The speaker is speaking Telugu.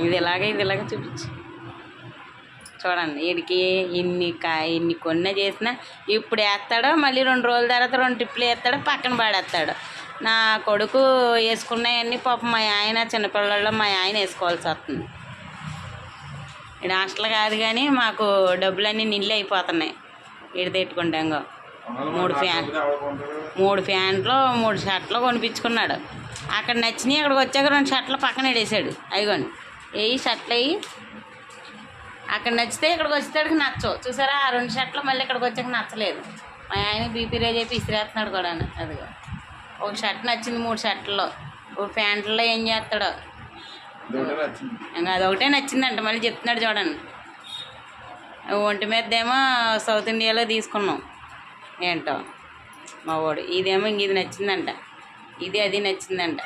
ఇది ఇలాగే చూపించు. చూడండి వీడికి ఇన్ని కొన్న చేసినా ఇప్పుడు వేస్తాడో మళ్ళీ 2 రోజుల తర్వాత 2 టిప్పులు వేస్తాడో పక్కన పాడేస్తాడు. నా కొడుకు వేసుకున్నాయన్నీ పాపం మా ఆయన చిన్నపిల్లల్లో మా ఆయన వేసుకోవాల్సి వస్తుంది. ఇది హాస్టల్ కాదు కానీ మాకు డబ్బులన్నీ నిల్లు అయిపోతున్నాయి. వీడి తెట్టుకుంటాంగో 3 ఫ్యాన్లు 3 షర్ట్లు కొనిపించుకున్నాడు. అక్కడ నచ్చినాయి. అక్కడికి వచ్చాక 2 షర్ట్లు పక్కన వేసాడు. అయిగోండి షర్ట్లు అయ్యి అక్కడ నచ్చితే ఇక్కడికి వచ్చేటికి నచ్చవు. చూసారా ఆ 2 షర్ట్లు మళ్ళీ ఇక్కడికి వచ్చాక నచ్చలేదు. మా ఆయన బీపీ రేజ్ చెప్పి ఇసిరేస్తున్నాడు కూడా. అదిగో ఒక షర్ట్ నచ్చింది 3 షర్ట్లలో. ఒక ప్యాంట్లో ఏం చేస్తాడో అదొకటే నచ్చిందంట. మళ్ళీ చెప్తున్నాడు చూడండి. ఒంటి మీదేమో సౌత్ ఇండియాలో తీసుకున్నాం ఏంటో మా వాడు. ఇదేమో ఇది నచ్చిందంట. ఇది అది నచ్చిందంట.